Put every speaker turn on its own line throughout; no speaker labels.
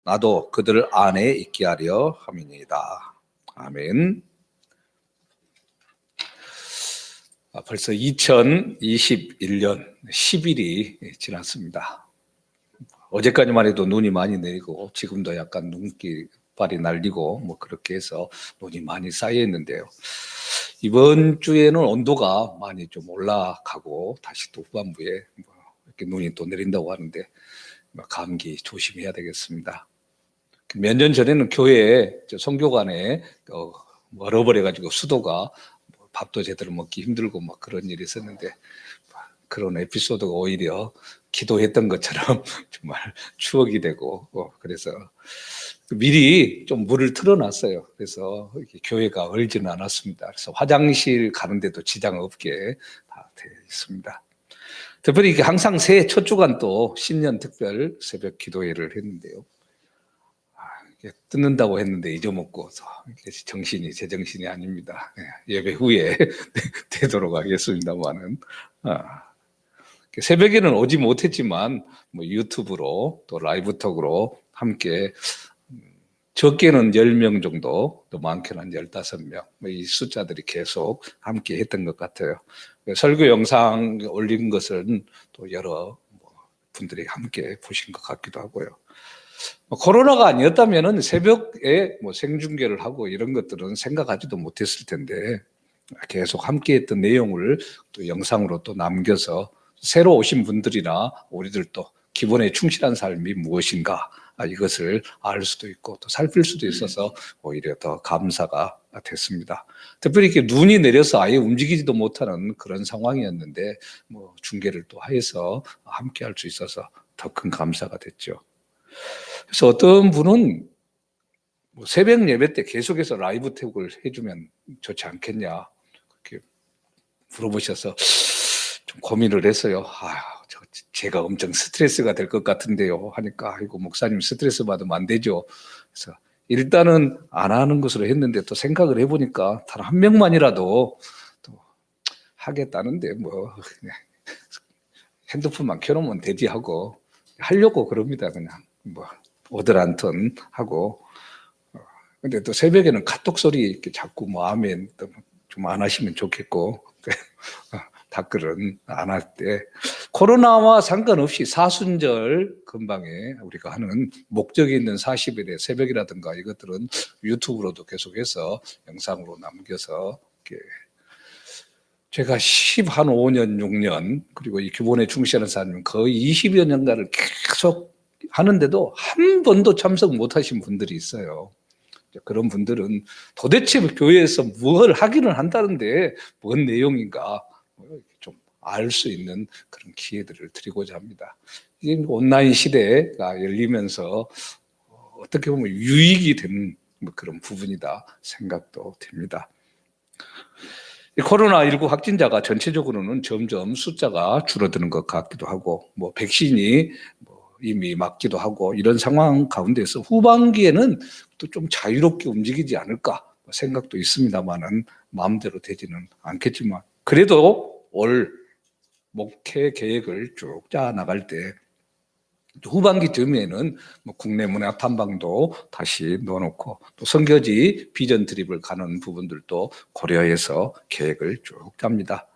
나도 그들 안에 있게 하려 함이니이다. 아멘. 벌써 2021년 10일이 지났습니다. 어제까지만 해도 눈이 많이 내리고 지금도 약간 눈기발이 날리고 그렇게 해서 눈이 많이 쌓여 있는데요. 이번 주에는 온도가 많이 좀 올라가고 다시 또 후반부에 이렇게 눈이 또 내린다고 하는데 감기 조심해야 되겠습니다. 몇 년 전에는 교회에 선교관에 얼어버려가지고 수도가 밥도 제대로 먹기 힘들고 그런 일이 있었는데 그런 에피소드가 오히려 기도했던 것처럼 정말 추억이 되고 그래서 미리 좀 물을 틀어놨어요. 그래서 교회가 얼지는 않았습니다. 그래서 화장실 가는데도 지장 없게 다 되어 있습니다. 특별히 항상 새해 첫 주간 또 신년 특별 새벽 기도회를 했는데요. 뜯는다고 했는데 잊어먹고 제정신이 아닙니다. 예배 후에 되도록 하겠습니다만은 새벽에는 오지 못했지만 유튜브로 또 라이브톡으로 함께 적게는 10명 정도, 또 많게는 15명 이 숫자들이 계속 함께 했던 것 같아요. 설교 영상 올린 것은 또 여러 분들이 함께 보신 것 같기도 하고요. 코로나가 아니었다면 새벽에 생중계를 하고 이런 것들은 생각하지도 못했을 텐데 계속 함께했던 내용을 또 영상으로 또 남겨서 새로 오신 분들이나 우리들도 기본에 충실한 삶이 무엇인가 이것을 알 수도 있고 또 살필 수도 있어서 오히려 더 감사가 됐습니다. 특별히 이렇게 눈이 내려서 아예 움직이지도 못하는 그런 상황이었는데 중계를 또 해서 함께할 수 있어서 더 큰 감사가 됐죠. 그래서 어떤 분은 새벽 예배 때 계속해서 라이브 톡을 해주면 좋지 않겠냐 그렇게 물어보셔서 좀 고민을 했어요. 제가 엄청 스트레스가 될 것 같은데요 하니까 아이고 목사님 스트레스 받으면 안 되죠. 그래서 일단은 안 하는 것으로 했는데 또 생각을 해보니까 단 한 명만이라도 또 하겠다는데 그냥 핸드폰만 켜놓으면 되지 하고 하려고 그럽니다. 그냥 오들 않던 하고. 근데 또 새벽에는 카톡 소리 이렇게 자꾸 아멘 좀 안 하시면 좋겠고 댓글은 안 할 때 코로나와 상관없이 사순절 근방에 우리가 하는 목적이 있는 40일의 새벽이라든가 이것들은 유튜브로도 계속해서 영상으로 남겨서 이렇게 제가 15년, 6년 그리고 이 기본에 충실하는 사람은 거의 20여 년간을 계속 하는데도 한 번도 참석 못하신 분들이 있어요. 그런 분들은 도대체 교회에서 뭘 하기는 한다는데 뭔 내용인가 좀 알 수 있는 그런 기회들을 드리고자 합니다. 이 온라인 시대가 열리면서 어떻게 보면 유익이 된 그런 부분이다 생각도 됩니다. 코로나19 확진자가 전체적으로는 점점 숫자가 줄어드는 것 같기도 하고 백신이 이미 맞기도 하고 이런 상황 가운데서 후반기에는 또 좀 자유롭게 움직이지 않을까 생각도 있습니다만은 마음대로 되지는 않겠지만 그래도 올 목회 계획을 쭉 짜 나갈 때 후반기쯤에는 국내 문화 탐방도 다시 넣어놓고 또 선교지 비전 트립을 가는 부분들도 고려해서 계획을 쭉 짭니다.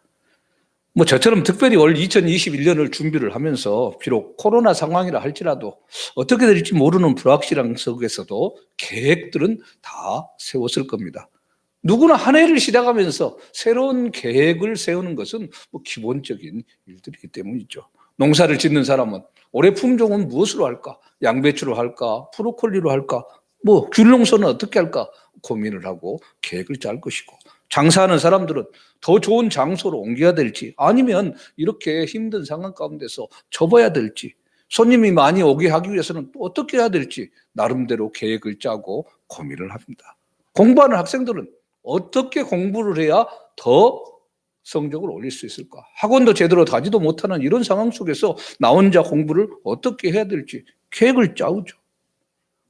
저처럼 특별히 올 2021년을 준비를 하면서 비록 코로나 상황이라 할지라도 어떻게 될지 모르는 불확실한 속에서도 계획들은 다 세웠을 겁니다. 누구나 한 해를 시작하면서 새로운 계획을 세우는 것은 기본적인 일들이기 때문이죠. 농사를 짓는 사람은 올해 품종은 무엇으로 할까? 양배추로 할까? 브로콜리로 할까? 귤농사는 어떻게 할까? 고민을 하고 계획을 짤 것이고 장사하는 사람들은 더 좋은 장소로 옮겨야 될지 아니면 이렇게 힘든 상황 가운데서 접어야 될지 손님이 많이 오게 하기 위해서는 또 어떻게 해야 될지 나름대로 계획을 짜고 고민을 합니다. 공부하는 학생들은 어떻게 공부를 해야 더 성적을 올릴 수 있을까? 학원도 제대로 가지도 못하는 이런 상황 속에서 나 혼자 공부를 어떻게 해야 될지 계획을 짜오죠.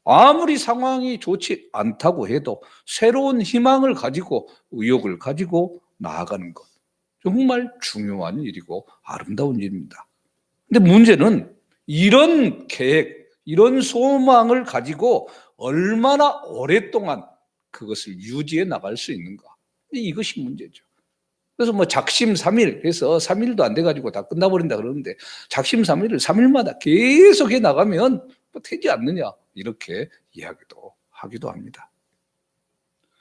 아무리 상황이 좋지 않다고 해도 새로운 희망을 가지고 의욕을 가지고 나아가는 것 정말 중요한 일이고 아름다운 일입니다. 근데 문제는 이런 계획, 이런 소망을 가지고 얼마나 오랫동안 그것을 유지해 나갈 수 있는가. 이것이 문제죠. 그래서 뭐 작심삼일 해서 3일도 안 돼가지고 다 끝나버린다 그러는데 작심삼일을 3일마다 계속 해 나가면 뭐 되지 않느냐 이렇게 이야기도 하기도 합니다.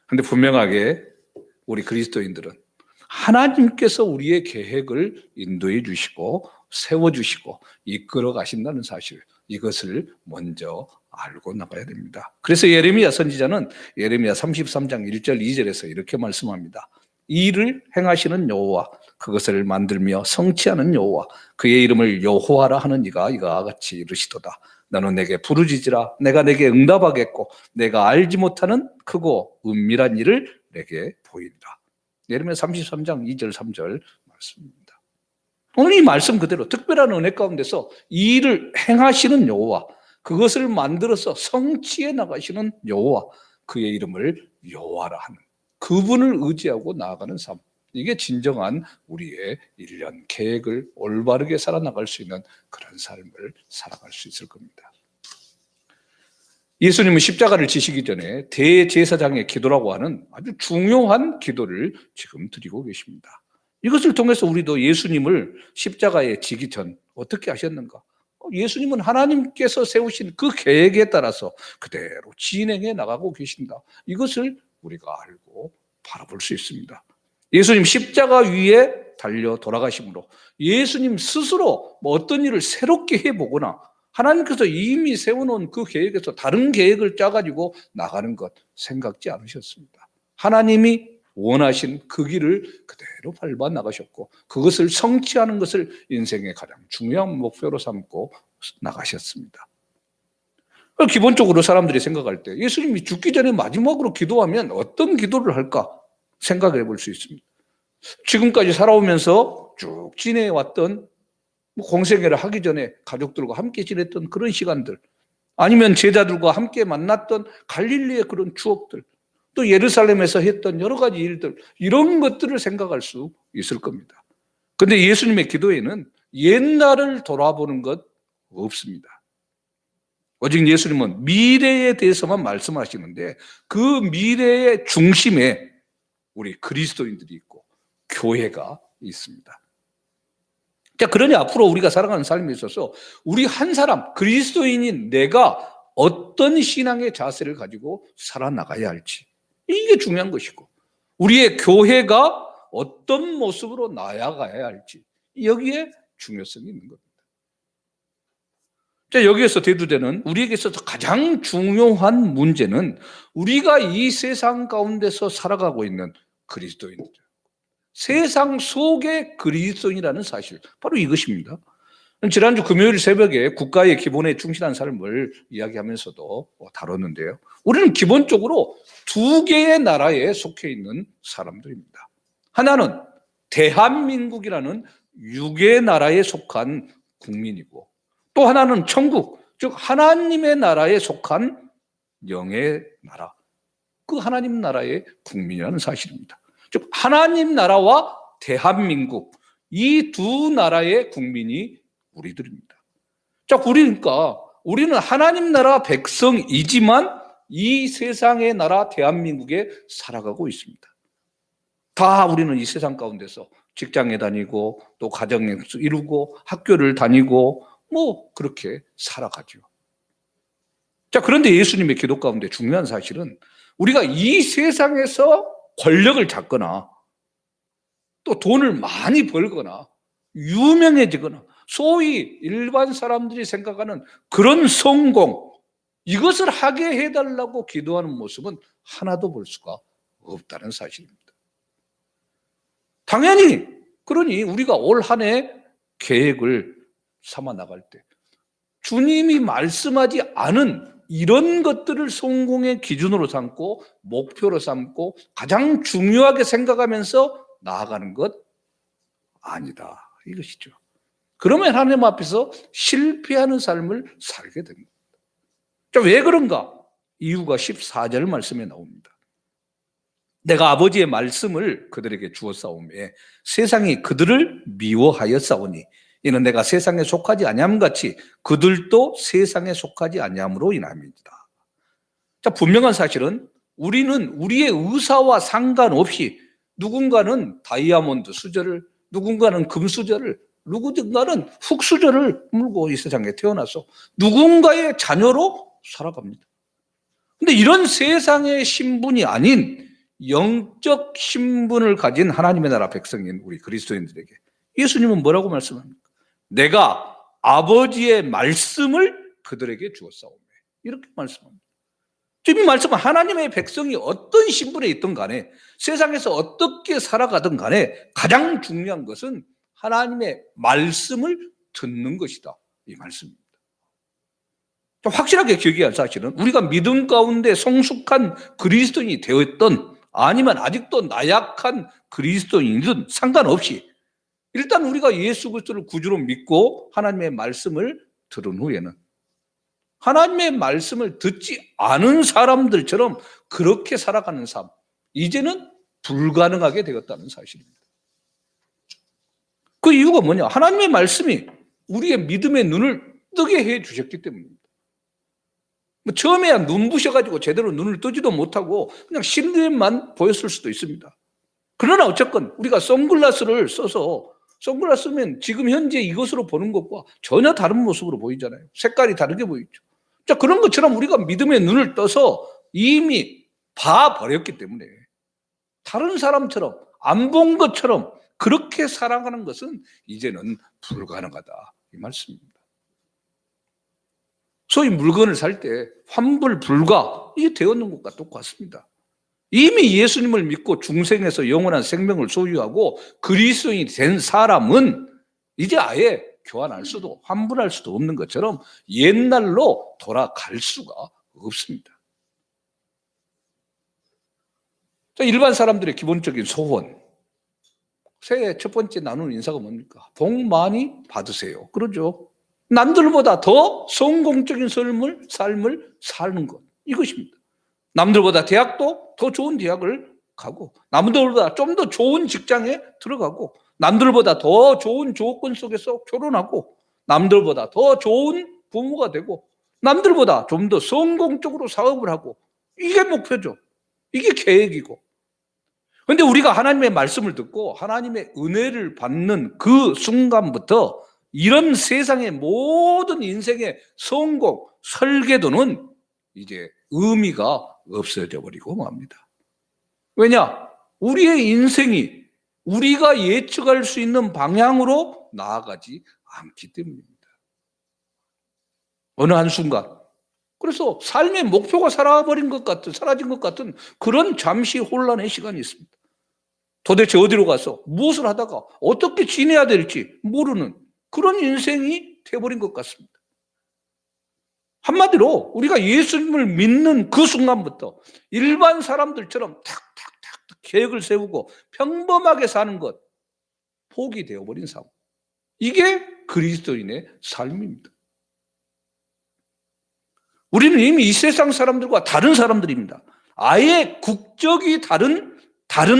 그런데 분명하게 우리 그리스도인들은 하나님께서 우리의 계획을 인도해 주시고 세워주시고 이끌어 가신다는 사실, 이것을 먼저 알고 나가야 됩니다. 그래서 예레미야 선지자는 예레미야 33장 1절 2절에서 이렇게 말씀합니다. 이 일을 행하시는 여호와, 그것을 만들며 성취하는 여호와, 그의 이름을 여호와라 하는 이가 이와 같이 이르시도다. 너는 내게 부르짖으라. 내가 내게 응답하겠고 내가 알지 못하는 크고 은밀한 일을 내게 보이리라. 예레미야 33장 2절 3절 말씀입니다. 오늘 이 말씀 그대로 특별한 은혜 가운데서 이 일을 행하시는 여호와, 그것을 만들어서 성취해 나가시는 여호와, 그의 이름을 여호와라 하는 그분을 의지하고 나아가는 삶, 이게 진정한 우리의 1년 계획을 올바르게 살아나갈 수 있는 그런 삶을 살아갈 수 있을 겁니다. 예수님은 십자가를 지시기 전에 대제사장의 기도라고 하는 아주 중요한 기도를 지금 드리고 계십니다. 이것을 통해서 우리도 예수님을 십자가에 지기 전 어떻게 하셨는가? 예수님은 하나님께서 세우신 그 계획에 따라서 그대로 진행해 나가고 계신다. 이것을 우리가 알고 바라볼 수 있습니다. 예수님 십자가 위에 달려 돌아가심으로 예수님 스스로 어떤 일을 새롭게 해보거나 하나님께서 이미 세워놓은 그 계획에서 다른 계획을 짜가지고 나가는 것 생각지 않으셨습니다. 하나님이 원하신 그 길을 그대로 밟아 나가셨고 그것을 성취하는 것을 인생의 가장 중요한 목표로 삼고 나가셨습니다. 기본적으로 사람들이 생각할 때 예수님이 죽기 전에 마지막으로 기도하면 어떤 기도를 할까 생각해 볼 수 있습니다. 지금까지 살아오면서 쭉 지내왔던 공생애를 하기 전에 가족들과 함께 지냈던 그런 시간들, 아니면 제자들과 함께 만났던 갈릴리의 그런 추억들, 또 예루살렘에서 했던 여러 가지 일들, 이런 것들을 생각할 수 있을 겁니다. 그런데 예수님의 기도에는 옛날을 돌아보는 것 없습니다. 오직 예수님은 미래에 대해서만 말씀하시는데 그 미래의 중심에 우리 그리스도인들이 있고 교회가 있습니다. 자, 그러니 앞으로 우리가 살아가는 삶에 있어서 우리 한 사람, 그리스도인인 내가 어떤 신앙의 자세를 가지고 살아나가야 할지, 이게 중요한 것이고, 우리의 교회가 어떤 모습으로 나아가야 할지, 여기에 중요성이 있는 겁니다. 자, 여기에서 대두되는 우리에게 있어서 가장 중요한 문제는 우리가 이 세상 가운데서 살아가고 있는 그리스도인들, 세상 속의 그리스도인이라는 사실, 바로 이것입니다. 지난주 금요일 새벽에 국가의 기본에 충실한 삶을 이야기하면서도 다뤘는데요. 우리는 기본적으로 두 개의 나라에 속해 있는 사람들입니다. 하나는 대한민국이라는 육의 나라에 속한 국민이고, 또 하나는 천국, 즉 하나님의 나라에 속한 영의 나라, 그 하나님 나라의 국민이라는 사실입니다. 즉 하나님 나라와 대한민국, 이 두 나라의 국민이 우리들입니다. 자, 그러니까 우리는 하나님 나라 백성이지만 이 세상의 나라 대한민국에 살아가고 있습니다. 다 우리는 이 세상 가운데서 직장에 다니고 또 가정을 이루고 학교를 다니고 그렇게 살아가죠. 자, 그런데 예수님의 기도 가운데 중요한 사실은 우리가 이 세상에서 권력을 잡거나 또 돈을 많이 벌거나 유명해지거나 소위 일반 사람들이 생각하는 그런 성공, 이것을 하게 해달라고 기도하는 모습은 하나도 볼 수가 없다는 사실입니다. 당연히 그러니 우리가 올 한 해 계획을 삼아 나갈 때 주님이 말씀하지 않은 이런 것들을 성공의 기준으로 삼고 목표로 삼고 가장 중요하게 생각하면서 나아가는 것 아니다, 이것이죠. 그러면 하나님 앞에서 실패하는 삶을 살게 됩니다. 자, 왜 그런가? 이유가 14절 말씀에 나옵니다. 내가 아버지의 말씀을 그들에게 주었사오매 세상이 그들을 미워하였사오니 이는 내가 세상에 속하지 아니함 같이 그들도 세상에 속하지 아니함으로 인함이니라. 자, 분명한 사실은 우리는 우리의 의사와 상관없이 누군가는 다이아몬드 수저를, 누군가는 금수저를, 누군가는 흙수저를 물고 이 세상에 태어나서 누군가의 자녀로 살아갑니다. 근데 이런 세상의 신분이 아닌 영적 신분을 가진 하나님의 나라 백성인 우리 그리스도인들에게 예수님은 뭐라고 말씀합니까? 내가 아버지의 말씀을 그들에게 주었사오매. 이렇게 말씀합니다. 지금 이 말씀은 하나님의 백성이 어떤 신분에 있든 간에 세상에서 어떻게 살아가든 간에 가장 중요한 것은 하나님의 말씀을 듣는 것이다. 이 말씀입니다. 확실하게 기억해야 할 사실은 우리가 믿음 가운데 성숙한 그리스도인이 되었던 아니면 아직도 나약한 그리스도인이든 상관없이 일단 우리가 예수 그리스도를 구주로 믿고 하나님의 말씀을 들은 후에는 하나님의 말씀을 듣지 않은 사람들처럼 그렇게 살아가는 삶, 이제는 불가능하게 되었다는 사실입니다. 그 이유가 뭐냐? 하나님의 말씀이 우리의 믿음의 눈을 뜨게 해 주셨기 때문입니다. 처음에야 눈부셔가지고 제대로 눈을 뜨지도 못하고 그냥 실루엣만 보였을 수도 있습니다. 그러나 어쨌건 우리가 선글라스를 써서 선글라스면 지금 현재 이것으로 보는 것과 전혀 다른 모습으로 보이잖아요. 색깔이 다르게 보이죠. 자, 그런 것처럼 우리가 믿음의 눈을 떠서 이미 봐버렸기 때문에 다른 사람처럼 안 본 것처럼 그렇게 살아가는 것은 이제는 불가능하다. 이 말씀입니다. 소위 물건을 살 때 환불 불가 이게 되었는 것과 똑같습니다. 이미 예수님을 믿고 중생에서 영원한 생명을 소유하고 그리스도인이 된 사람은 이제 아예 교환할 수도 환불할 수도 없는 것처럼 옛날로 돌아갈 수가 없습니다. 자, 일반 사람들의 기본적인 소원, 새해 첫 번째 나누는 인사가 뭡니까? 복 많이 받으세요. 그러죠. 남들보다 더 성공적인 삶을 사는 것, 이것입니다. 남들보다 대학도 더 좋은 대학을 가고 남들보다 좀 더 좋은 직장에 들어가고 남들보다 더 좋은 조건 속에서 결혼하고 남들보다 더 좋은 부모가 되고 남들보다 좀 더 성공적으로 사업을 하고 이게 목표죠. 이게 계획이고. 그런데 우리가 하나님의 말씀을 듣고 하나님의 은혜를 받는 그 순간부터 이런 세상의 모든 인생의 성공, 설계도는 이제 의미가 없어져 버리고 맙니다. 왜냐? 우리의 인생이 우리가 예측할 수 있는 방향으로 나아가지 않기 때문입니다. 어느 한순간. 그래서 삶의 목표가 사라진 것 같은 그런 잠시 혼란의 시간이 있습니다. 도대체 어디로 가서 무엇을 하다가 어떻게 지내야 될지 모르는 그런 인생이 되어버린 것 같습니다. 한마디로 우리가 예수님을 믿는 그 순간부터 일반 사람들처럼 탁탁탁 계획을 세우고 평범하게 사는 것, 포기 되어버린 삶. 이게 그리스도인의 삶입니다. 우리는 이미 이 세상 사람들과 다른 사람들입니다. 아예 국적이 다른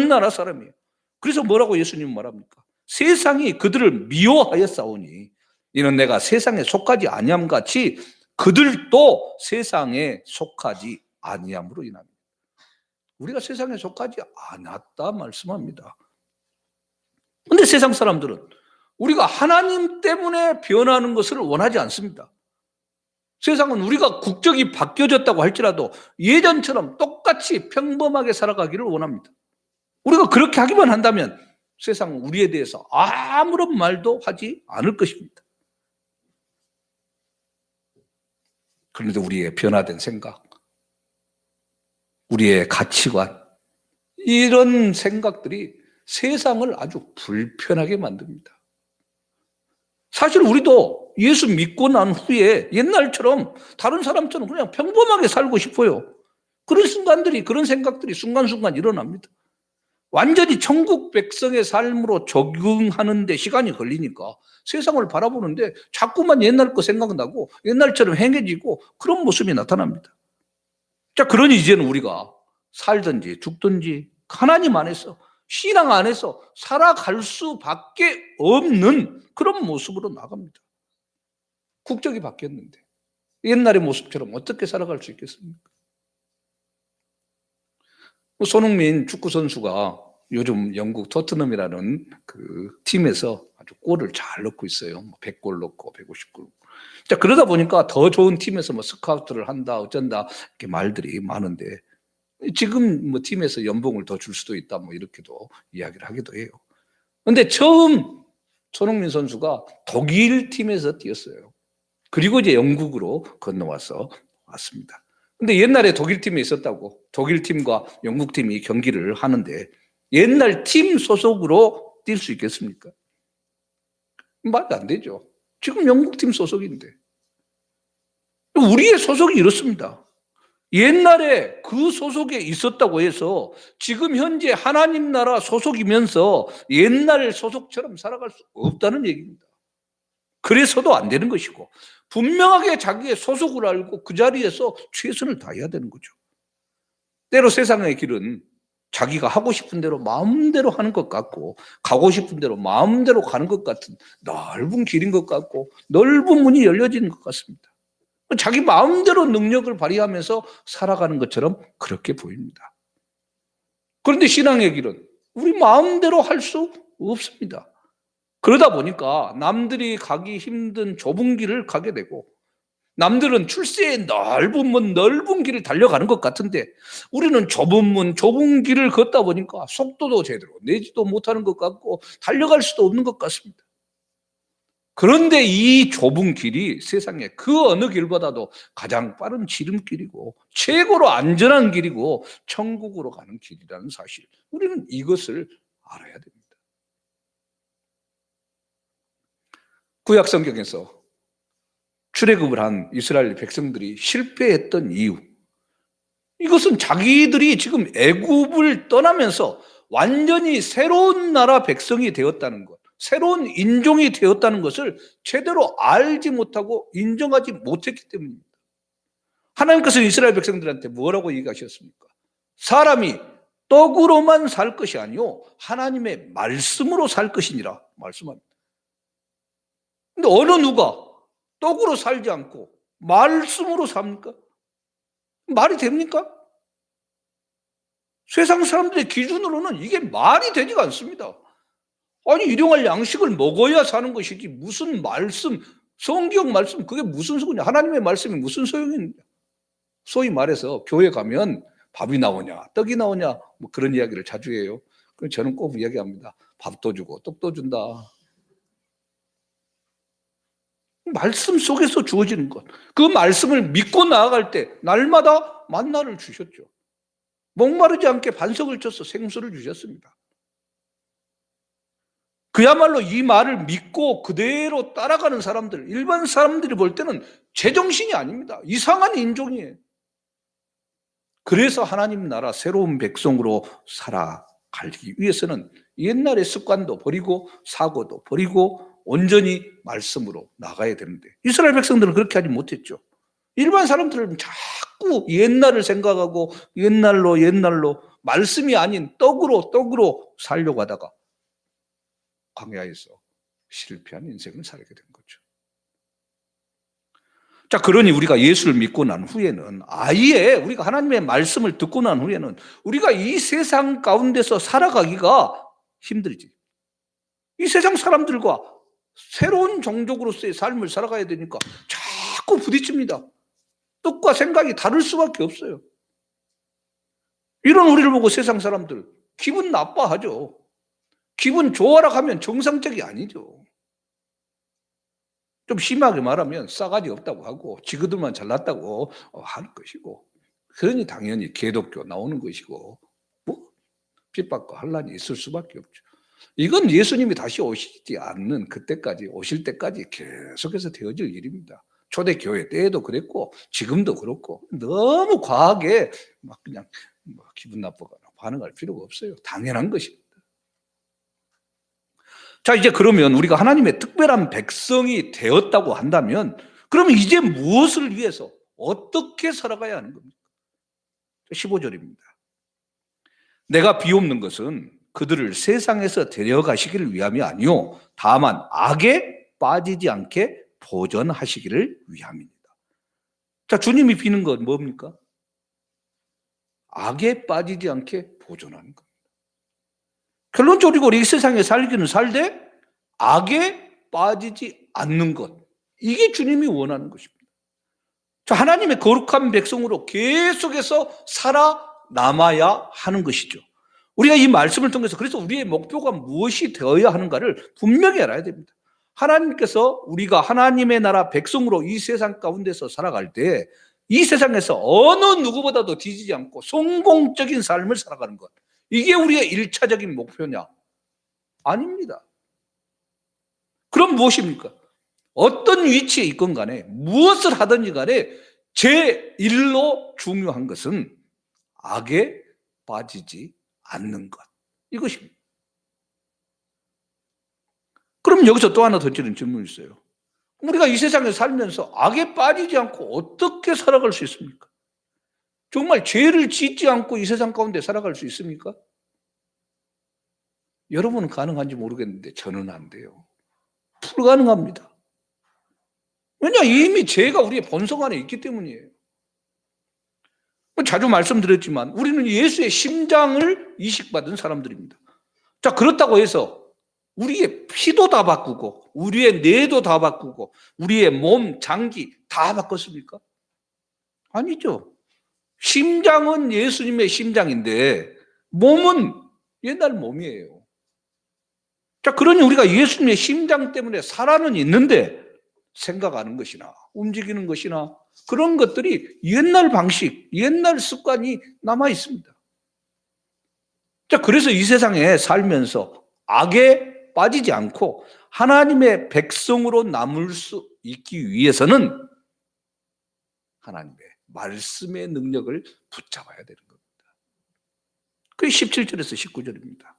나라 사람이에요. 그래서 뭐라고 예수님은 말합니까? 세상이 그들을 미워하였사오니 이는 내가 세상에 속하지 아니함 같이 그들도 세상에 속하지 아니함으로 인합니다. 우리가 세상에 속하지 않았다 말씀합니다. 그런데 세상 사람들은 우리가 하나님 때문에 변하는 것을 원하지 않습니다. 세상은 우리가 국적이 바뀌어졌다고 할지라도 예전처럼 똑같이 평범하게 살아가기를 원합니다. 우리가 그렇게 하기만 한다면 세상은 우리에 대해서 아무런 말도 하지 않을 것입니다. 그런데 우리의 변화된 생각, 우리의 가치관, 이런 생각들이 세상을 아주 불편하게 만듭니다. 사실 우리도 예수 믿고 난 후에 옛날처럼 다른 사람처럼 그냥 평범하게 살고 싶어요. 그런 순간들이, 그런 생각들이 순간순간 일어납니다. 완전히 천국 백성의 삶으로 적응하는 데 시간이 걸리니까 세상을 바라보는데 자꾸만 옛날 거 생각나고 옛날처럼 행해지고 그런 모습이 나타납니다. 자, 그러니 이제는 우리가 살든지 죽든지 하나님 안에서 신앙 안에서 살아갈 수밖에 없는 그런 모습으로 나갑니다. 국적이 바뀌었는데 옛날의 모습처럼 어떻게 살아갈 수 있겠습니까? 손흥민 축구 선수가 요즘 영국 토트넘이라는 그 팀에서 아주 골을 잘 넣고 있어요. 100골 넣고 150골. 자, 그러다 보니까 더 좋은 팀에서 스카우트를 한다, 어쩐다 이렇게 말들이 많은데 지금 팀에서 연봉을 더 줄 수도 있다, 이렇게도 이야기를 하기도 해요. 그런데 처음 손흥민 선수가 독일 팀에서 뛰었어요. 그리고 이제 영국으로 건너와서 왔습니다. 근데 옛날에 독일 팀에 있었다고 독일 팀과 영국 팀이 경기를 하는데 옛날 팀 소속으로 뛸 수 있겠습니까? 말도 안 되죠. 지금 영국 팀 소속인데. 우리의 소속이 이렇습니다. 옛날에 그 소속에 있었다고 해서 지금 현재 하나님 나라 소속이면서 옛날 소속처럼 살아갈 수 없다는 얘기입니다. 그래서도 안 되는 것이고 분명하게 자기의 소속을 알고 그 자리에서 최선을 다해야 되는 거죠. 때로 세상의 길은 자기가 하고 싶은 대로 마음대로 하는 것 같고 가고 싶은 대로 마음대로 가는 것 같은 넓은 길인 것 같고 넓은 문이 열려지는 것 같습니다. 자기 마음대로 능력을 발휘하면서 살아가는 것처럼 그렇게 보입니다. 그런데 신앙의 길은 우리 마음대로 할 수 없습니다. 그러다 보니까 남들이 가기 힘든 좁은 길을 가게 되고 남들은 출세의 넓은 길을 달려가는 것 같은데 우리는 좁은 길을 걷다 보니까 속도도 제대로 내지도 못하는 것 같고 달려갈 수도 없는 것 같습니다. 그런데 이 좁은 길이 세상에 그 어느 길보다도 가장 빠른 지름길이고 최고로 안전한 길이고 천국으로 가는 길이라는 사실, 우리는 이것을 알아야 됩니다. 구약 성경에서 출애굽을 한 이스라엘 백성들이 실패했던 이유, 이것은 자기들이 지금 애굽을 떠나면서 완전히 새로운 나라 백성이 되었다는 것, 새로운 인종이 되었다는 것을 제대로 알지 못하고 인정하지 못했기 때문입니다. 하나님께서 이스라엘 백성들한테 뭐라고 얘기하셨습니까? 사람이 떡으로만 살 것이 아니요 하나님의 말씀으로 살 것이니라 말씀합니다. 근데 어느 누가 떡으로 살지 않고 말씀으로 삽니까? 말이 됩니까? 세상 사람들의 기준으로는 이게 말이 되지가 않습니다. 아니, 일용할 양식을 먹어야 사는 것이지 무슨 말씀, 성경 말씀, 그게 무슨 소리냐? 하나님의 말씀이 무슨 소용이냐? 소위 말해서 교회 가면 밥이 나오냐, 떡이 나오냐, 그런 이야기를 자주 해요. 그럼 저는 꼭 이야기합니다. 밥도 주고 떡도 준다. 말씀 속에서 주어지는 것, 그 말씀을 믿고 나아갈 때 날마다 만나를 주셨죠. 목마르지 않게 반석을 쳐서 생수를 주셨습니다. 그야말로 이 말을 믿고 그대로 따라가는 사람들, 일반 사람들이 볼 때는 제정신이 아닙니다. 이상한 인종이에요. 그래서 하나님 나라 새로운 백성으로 살아가기 위해서는 옛날의 습관도 버리고 사고도 버리고 온전히 말씀으로 나가야 되는데 이스라엘 백성들은 그렇게 하지 못했죠. 일반 사람들은 자꾸 옛날을 생각하고 옛날로 말씀이 아닌 떡으로 살려고 하다가 광야에서 실패한 인생을 살게 된 거죠. 자, 그러니 우리가 예수를 믿고 난 후에는 아예 우리가 하나님의 말씀을 듣고 난 후에는 우리가 이 세상 가운데서 살아가기가 힘들지. 이 세상 사람들과 새로운 종족으로서의 삶을 살아가야 되니까 자꾸 부딪힙니다. 뜻과 생각이 다를 수밖에 없어요. 이런 우리를 보고 세상 사람들 기분 나빠하죠. 기분 좋아라 하면 정상적이 아니죠. 좀 심하게 말하면 싸가지 없다고 하고 지그들만 잘났다고 하는 것이고, 그러니 당연히 개독교 나오는 것이고 핍박과 환란이 있을 수밖에 없죠. 이건 예수님이 다시 오시지 않는 그때까지, 오실 때까지 계속해서 되어질 일입니다. 초대교회 때에도 그랬고 지금도 그렇고 너무 과하게 그냥 기분 나쁘거나 반응할 필요가 없어요. 당연한 것입니다. 자, 이제 그러면 우리가 하나님의 특별한 백성이 되었다고 한다면 그러면 이제 무엇을 위해서 어떻게 살아가야 하는 겁니까? 15절입니다. 내가 비옵는 것은 그들을 세상에서 데려가시기를 위함이 아니요 다만 악에 빠지지 않게 보전하시기를 위함입니다. 자, 주님이 비는 건 뭡니까? 악에 빠지지 않게 보존하는 겁니다. 결론적으로 우리 이 세상에 살기는 살되 악에 빠지지 않는 것. 이게 주님이 원하는 것입니다. 자, 하나님의 거룩한 백성으로 계속해서 살아남아야 하는 것이죠. 우리가 이 말씀을 통해서 그래서 우리의 목표가 무엇이 되어야 하는가를 분명히 알아야 됩니다. 하나님께서 우리가 하나님의 나라 백성으로 이 세상 가운데서 살아갈 때 이 세상에서 어느 누구보다도 뒤지지 않고 성공적인 삶을 살아가는 것. 이게 우리의 1차적인 목표냐? 아닙니다. 그럼 무엇입니까? 어떤 위치에 있건 간에 무엇을 하든지 간에 제1로 중요한 것은 악에 빠지지 않는 것. 이것입니다. 그럼 여기서 또 하나 던지는 질문이 있어요. 우리가 이 세상에 살면서 악에 빠지지 않고 어떻게 살아갈 수 있습니까? 정말 죄를 짓지 않고 이 세상 가운데 살아갈 수 있습니까? 여러분은 가능한지 모르겠는데 저는 안 돼요. 불가능합니다. 왜냐? 이미 죄가 우리의 본성 안에 있기 때문이에요. 자주 말씀드렸지만 우리는 예수의 심장을 이식받은 사람들입니다. 자, 그렇다고 해서 우리의 피도 다 바꾸고 우리의 뇌도 다 바꾸고 우리의 몸, 장기 다 바꿨습니까? 아니죠. 심장은 예수님의 심장인데 몸은 옛날 몸이에요. 자, 그러니 우리가 예수님의 심장 때문에 살아는 있는데 생각하는 것이나 움직이는 것이나 그런 것들이 옛날 방식, 옛날 습관이 남아 있습니다. 자, 그래서 이 세상에 살면서 악에 빠지지 않고 하나님의 백성으로 남을 수 있기 위해서는 하나님의 말씀의 능력을 붙잡아야 되는 겁니다. 그게 17절에서 19절입니다.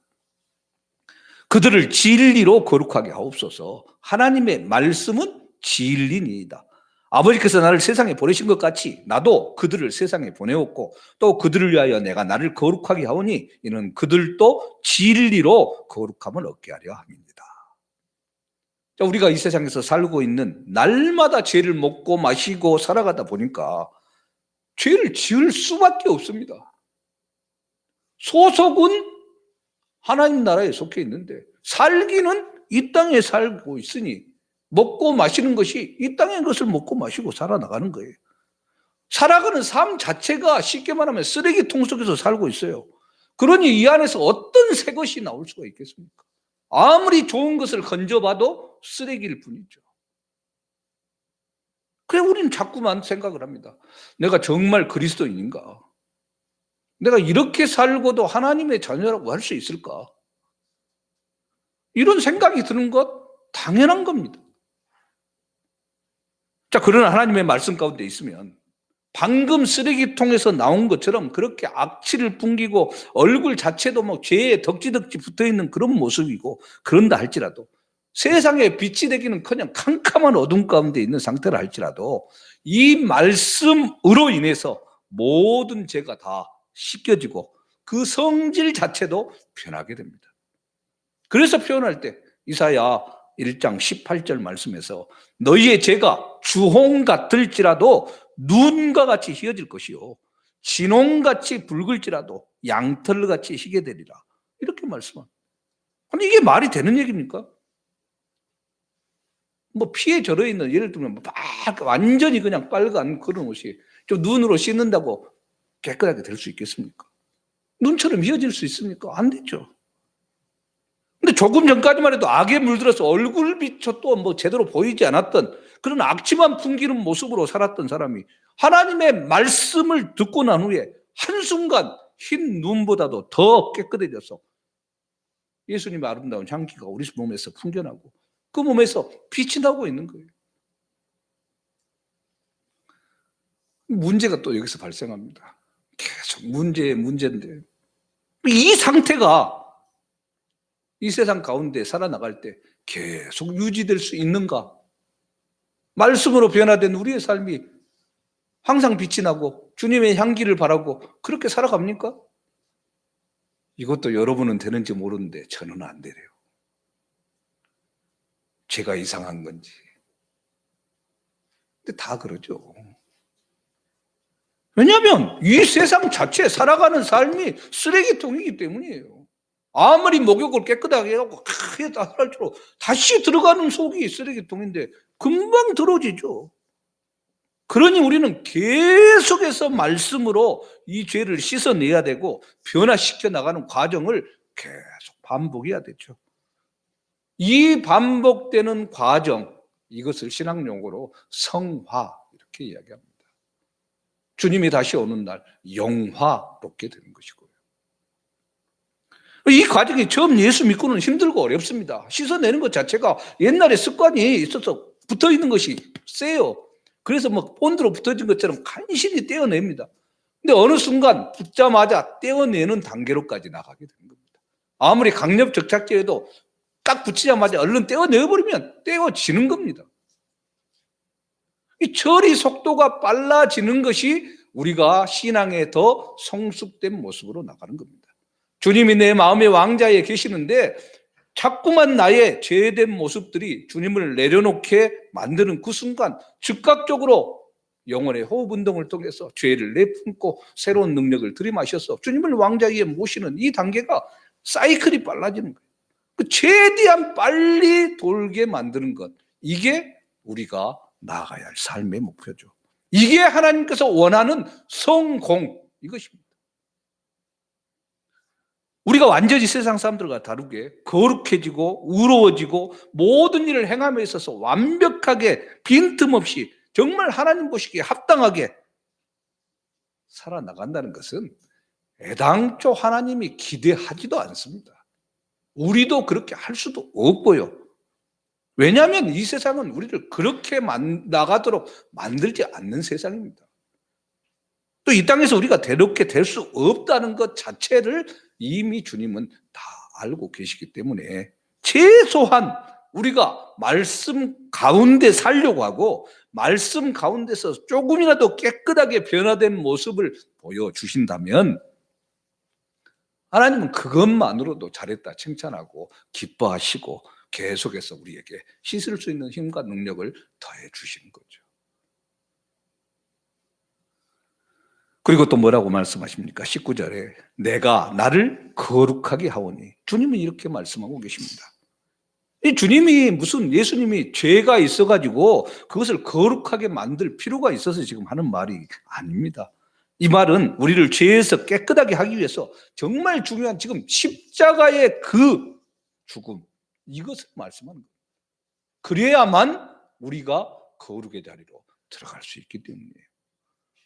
그들을 진리로 거룩하게 하옵소서. 하나님의 말씀은 진리니이다. 아버지께서 나를 세상에 보내신 것 같이 나도 그들을 세상에 보내었고 또 그들을 위하여 내가 나를 거룩하게 하오니 이는 그들도 진리로 거룩함을 얻게 하려 함입니다. 자, 우리가 이 세상에서 살고 있는 날마다 죄를 먹고 마시고 살아가다 보니까 죄를 지을 수밖에 없습니다. 소속은 하나님 나라에 속해 있는데 살기는 이 땅에 살고 있으니 먹고 마시는 것이 이 땅의 것을 먹고 마시고 살아나가는 거예요. 살아가는 삶 자체가 쉽게 말하면 쓰레기통 속에서 살고 있어요. 그러니 이 안에서 어떤 새 것이 나올 수가 있겠습니까? 아무리 좋은 것을 건져봐도 쓰레기일 뿐이죠. 그래 우리는 자꾸만 생각을 합니다. 내가 정말 그리스도인인가? 내가 이렇게 살고도 하나님의 자녀라고 할 수 있을까? 이런 생각이 드는 것 당연한 겁니다. 자, 그러나 하나님의 말씀 가운데 있으면 방금 쓰레기통에서 나온 것처럼 그렇게 악취를 풍기고 얼굴 자체도 뭐 죄에 덕지덕지 붙어있는 그런 모습이고 그런다 할지라도 세상에 빛이 되기는커녕 캄캄한 어둠 가운데 있는 상태라 할지라도 이 말씀으로 인해서 모든 죄가 다 씻겨지고 그 성질 자체도 변하게 됩니다. 그래서 표현할 때 이사야 1장 18절 말씀에서 너희의 죄가 주홍 같을지라도 눈과 같이 희어질 것이요 진홍같이 붉을지라도 양털같이 희게 되리라. 이렇게 말씀합니다. 아니 이게 말이 되는 얘기입니까? 뭐 피에 절어있는 예를 들면 완전히 그냥 빨간 그런 옷이 좀 눈으로 씻는다고 깨끗하게 될 수 있겠습니까? 눈처럼 희어질 수 있습니까? 안 되죠. 근데 조금 전까지만 해도 악에 물들어서 얼굴빛도 뭐 제대로 보이지 않았던 그런 악취만 풍기는 모습으로 살았던 사람이 하나님의 말씀을 듣고 난 후에 한순간 흰 눈보다도 더 깨끗해져서 예수님의 아름다운 향기가 우리 몸에서 풍겨나고 그 몸에서 빛이 나고 있는 거예요. 문제가 또 여기서 발생합니다. 계속 문제인데 이 상태가 이 세상 가운데 살아나갈 때 계속 유지될 수 있는가? 말씀으로 변화된 우리의 삶이 항상 빛이 나고 주님의 향기를 바라고 그렇게 살아갑니까? 이것도 여러분은 되는지 모르는데 저는 안 되래요. 제가 이상한 건지. 근데 다 그러죠. 왜냐하면 이 세상 자체 살아가는 삶이 쓰레기통이기 때문이에요. 아무리 목욕을 깨끗하게 하고 크게 다 할수록 다시 들어가는 속이 쓰레기통인데 금방 더러워지죠. 그러니 우리는 계속해서 말씀으로 이 죄를 씻어내야 되고 변화시켜 나가는 과정을 계속 반복해야 되죠. 이 반복되는 과정, 이것을 신학용어로 성화 이렇게 이야기합니다. 주님이 다시 오는 날 영화롭게 되는 것이고요. 이 과정이 처음 예수 믿고는 힘들고 어렵습니다. 씻어내는 것 자체가 옛날에 습관이 있어서 붙어있는 것이 세요. 그래서 뭐 본드로 붙어진 것처럼 간신히 떼어냅니다. 근데 어느 순간 붙자마자 떼어내는 단계로까지 나가게 되는 겁니다. 아무리 강력 접착제여도 딱 붙이자마자 얼른 떼어내버리면 떼어지는 겁니다. 이 처리 속도가 빨라지는 것이 우리가 신앙에 더 성숙된 모습으로 나가는 겁니다. 주님이 내 마음의 왕자에 계시는데 자꾸만 나의 죄된 모습들이 주님을 내려놓게 만드는 그 순간 즉각적으로 영혼의 호흡 운동을 통해서 죄를 내품고 새로운 능력을 들이마셔서 주님을 왕자 위에 모시는 이 단계가 사이클이 빨라지는 거예요. 그 최대한 빨리 돌게 만드는 것, 이게 우리가 나아가야 할 삶의 목표죠. 이게 하나님께서 원하는 성공, 이것입니다. 우리가 완전히 세상 사람들과 다르게 거룩해지고 의로워지고 모든 일을 행함에 있어서 완벽하게 빈틈없이 정말 하나님 보시기에 합당하게 살아나간다는 것은 애당초 하나님이 기대하지도 않습니다. 우리도 그렇게 할 수도 없고요. 왜냐하면 이 세상은 우리를 그렇게 나가도록 만들지 않는 세상입니다. 또 이 땅에서 우리가 그렇게 될 수 없다는 것 자체를 이미 주님은 다 알고 계시기 때문에 최소한 우리가 말씀 가운데 살려고 하고 말씀 가운데서 조금이라도 깨끗하게 변화된 모습을 보여주신다면 하나님은 그것만으로도 잘했다 칭찬하고 기뻐하시고 계속해서 우리에게 씻을 수 있는 힘과 능력을 더해 주시는 거죠. 그리고 또 뭐라고 말씀하십니까? 19절에 내가 나를 거룩하게 하오니, 주님은 이렇게 말씀하고 계십니다. 이 주님이 무슨 예수님이 죄가 있어가지고 그것을 거룩하게 만들 필요가 있어서 지금 하는 말이 아닙니다. 이 말은 우리를 죄에서 깨끗하게 하기 위해서 정말 중요한 지금 십자가의 그 죽음, 이것을 말씀하는 거예요. 그래야만 우리가 거룩의 자리로 들어갈 수 있기 때문이에요.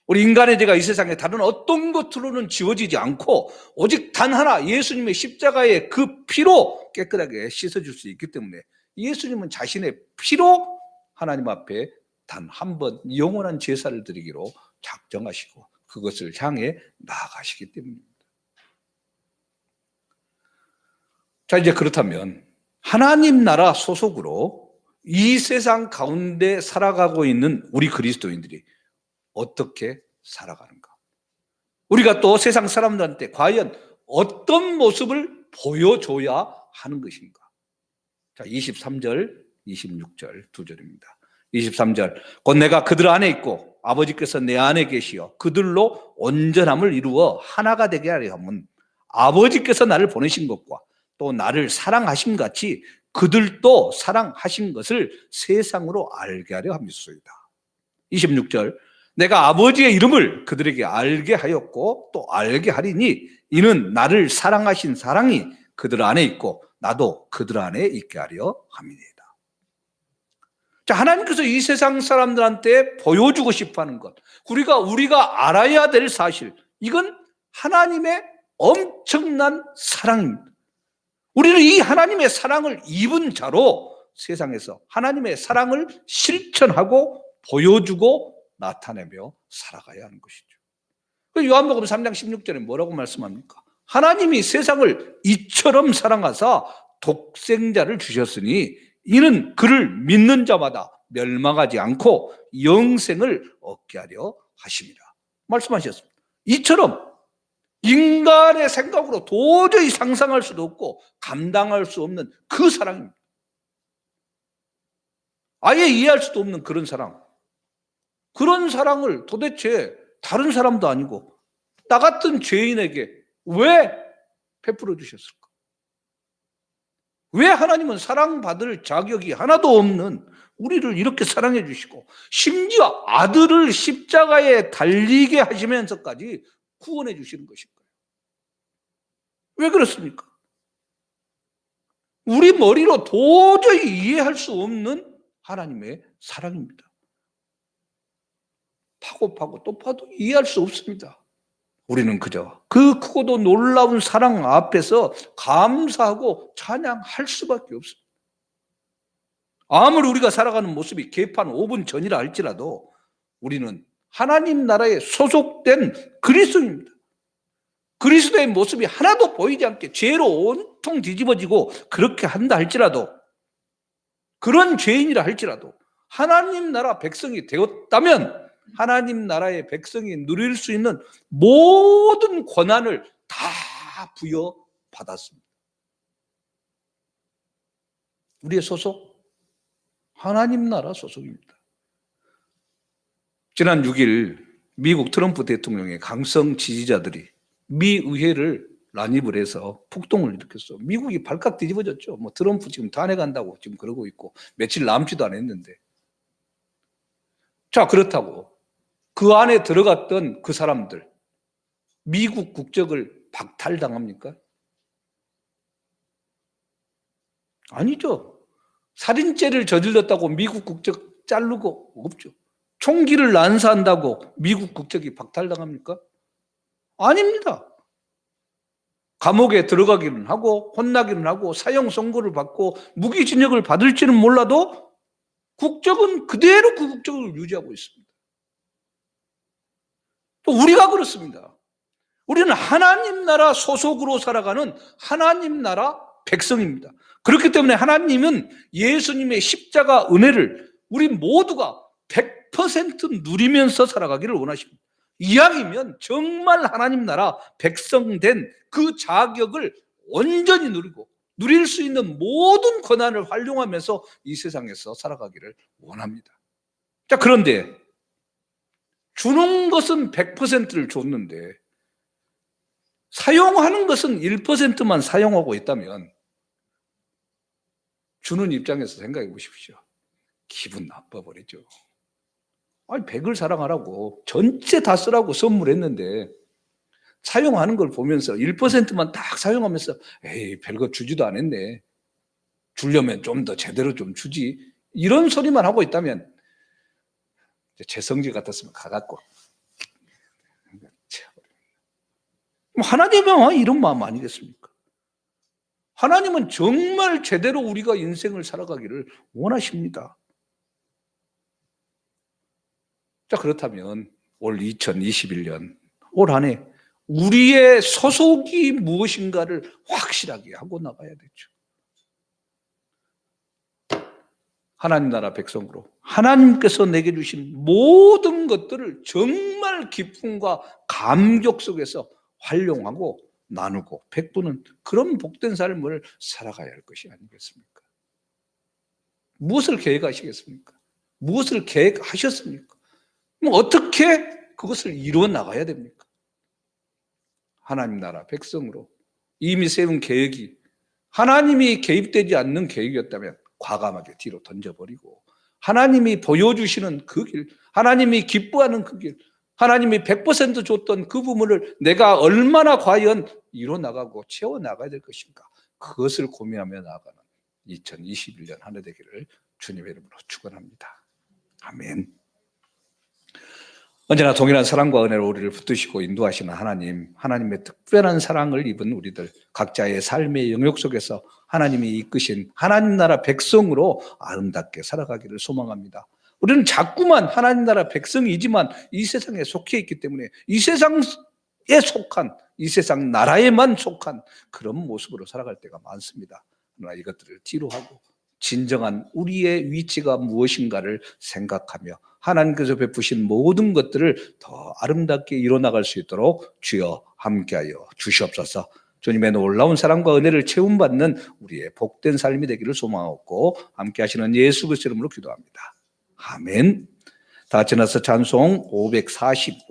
우리 인간의 죄가 이 세상에 다른 어떤 것으로는 지워지지 않고 오직 단 하나 예수님의 십자가의 그 피로 깨끗하게 씻어줄 수 있기 때문에 예수님은 자신의 피로 하나님 앞에 단 한 번 영원한 제사를 드리기로 작정하시고 그것을 향해 나아가시기 때문입니다. 자, 이제 그렇다면 하나님 나라 소속으로 이 세상 가운데 살아가고 있는 우리 그리스도인들이 어떻게 살아가는가? 우리가 또 세상 사람들한테 과연 어떤 모습을 보여줘야 하는 것인가? 자, 23절, 26절 두 절입니다. 23절, 곧 내가 그들 안에 있고 아버지께서 내 안에 계시어 그들로 온전함을 이루어 하나가 되게 하려 함은 아버지께서 나를 보내신 것과 또 나를 사랑하심 같이 그들도 사랑하신 것을 세상으로 알게 하려 함이소이다. 26절, 내가 아버지의 이름을 그들에게 알게 하였고 또 알게 하리니 이는 나를 사랑하신 사랑이 그들 안에 있고 나도 그들 안에 있게 하려 함이니이다. 자, 하나님께서 이 세상 사람들한테 보여주고 싶어하는 것, 우리가 알아야 될 사실, 이건 하나님의 엄청난 사랑입니다. 우리는 이 하나님의 사랑을 입은 자로 세상에서 하나님의 사랑을 실천하고 보여주고 나타내며 살아가야 하는 것이죠. 요한복음 3장 16절에 뭐라고 말씀합니까? 하나님이 세상을 이처럼 사랑하사 독생자를 주셨으니 이는 그를 믿는 자마다 멸망하지 않고 영생을 얻게 하려 하심이라 말씀하셨습니다. 이처럼 인간의 생각으로 도저히 상상할 수도 없고 감당할 수 없는 그 사랑입니다. 아예 이해할 수도 없는 그런 사랑. 그런 사랑을 도대체 다른 사람도 아니고 나 같은 죄인에게 왜 베풀어 주셨을까? 왜 하나님은 사랑받을 자격이 하나도 없는 우리를 이렇게 사랑해 주시고 심지어 아들을 십자가에 달리게 하시면서까지 구원해 주시는 것일까요? 왜 그렇습니까? 우리 머리로 도저히 이해할 수 없는 하나님의 사랑입니다. 파고 또 파도 이해할 수 없습니다. 우리는 그저 그 크고도 놀라운 사랑 앞에서 감사하고 찬양할 수밖에 없습니다. 아무리 우리가 살아가는 모습이 개판 5분 전이라 할지라도 우리는 하나님 나라에 소속된 그리스도입니다. 그리스도의 모습이 하나도 보이지 않게 죄로 온통 뒤집어지고 그렇게 한다 할지라도, 그런 죄인이라 할지라도 하나님 나라 백성이 되었다면 하나님 나라의 백성이 누릴 수 있는 모든 권한을 다 부여받았습니다. 우리의 소속? 하나님 나라 소속입니다. 지난 6일 미국 트럼프 대통령의 강성 지지자들이 미 의회를 난입을 해서 폭동을 일으켰어. 미국이 발칵 뒤집어졌죠. 뭐 트럼프 지금 탄핵한다고 지금 그러고 있고 며칠 남지도 않았는데. 자, 그렇다고 그 안에 들어갔던 그 사람들 미국 국적을 박탈당합니까? 아니죠. 살인죄를 저질렀다고 미국 국적 자르고 없죠. 총기를 난사한다고 미국 국적이 박탈당합니까? 아닙니다. 감옥에 들어가기는 하고 혼나기는 하고 사형 선고를 받고 무기징역을 받을지는 몰라도 국적은 그대로 그 국적을 유지하고 있습니다. 또 우리가 그렇습니다. 우리는 하나님 나라 소속으로 살아가는 하나님 나라 백성입니다. 그렇기 때문에 하나님은 예수님의 십자가 은혜를 우리 모두가 100% 누리면서 살아가기를 원하십니다. 이왕이면 정말 하나님 나라 백성된 그 자격을 온전히 누리고 누릴 수 있는 모든 권한을 활용하면서 이 세상에서 살아가기를 원합니다. 자, 그런데 주는 것은 100%를 줬는데 사용하는 것은 1%만 사용하고 있다면 주는 입장에서 생각해 보십시오. 기분 나빠버리죠. 아니, 100을 사랑하라고 전체 다 쓰라고 선물했는데 사용하는 걸 보면서 1%만 딱 사용하면서 에이, 별거 주지도 않았네. 주려면 좀 더 제대로 좀 주지. 이런 소리만 하고 있다면 제 성질 같았으면 가갖고 하나님은 이런 마음 아니겠습니까? 하나님은 정말 제대로 우리가 인생을 살아가기를 원하십니다. 자, 그렇다면 올 2021년 올 한 해 우리의 소속이 무엇인가를 확실하게 하고 나가야 되죠. 하나님 나라 백성으로 하나님께서 내게 주신 모든 것들을 정말 기쁨과 감격 속에서 활용하고 나누고 베푸는 그런 복된 삶을 살아가야 할 것이 아니겠습니까? 무엇을 계획하시겠습니까? 무엇을 계획하셨습니까? 어떻게 그것을 이루어 나가야 됩니까? 하나님 나라 백성으로 이미 세운 계획이 하나님이 개입되지 않는 계획이었다면 과감하게 뒤로 던져버리고 하나님이 보여주시는 그 길, 하나님이 기뻐하는 그 길, 하나님이 100% 줬던 그 부분을 내가 얼마나 과연 이뤄나가고 채워나가야 될 것인가, 그것을 고민하며 나아가는 2021년 한 해 되기를 주님의 이름으로 축원합니다. 아멘. 언제나 동일한 사랑과 은혜로 우리를 붙드시고 인도하시는 하나님, 하나님의 특별한 사랑을 입은 우리들 각자의 삶의 영역 속에서 하나님이 이끄신 하나님 나라 백성으로 아름답게 살아가기를 소망합니다. 우리는 자꾸만 하나님 나라 백성이지만 이 세상에 속해 있기 때문에 이 세상에 속한, 이 세상 나라에만 속한 그런 모습으로 살아갈 때가 많습니다. 그러나 이것들을 뒤로 하고 진정한 우리의 위치가 무엇인가를 생각하며 하나님께서 베푸신 모든 것들을 더 아름답게 이뤄나갈 수 있도록 주여 함께하여 주시옵소서. 주님의 놀라운 사랑과 은혜를 체험받는 우리의 복된 삶이 되기를 소망하고 함께하시는 예수 그리스도 이름으로 기도합니다. 아멘. 다 같이 나서 찬송 545장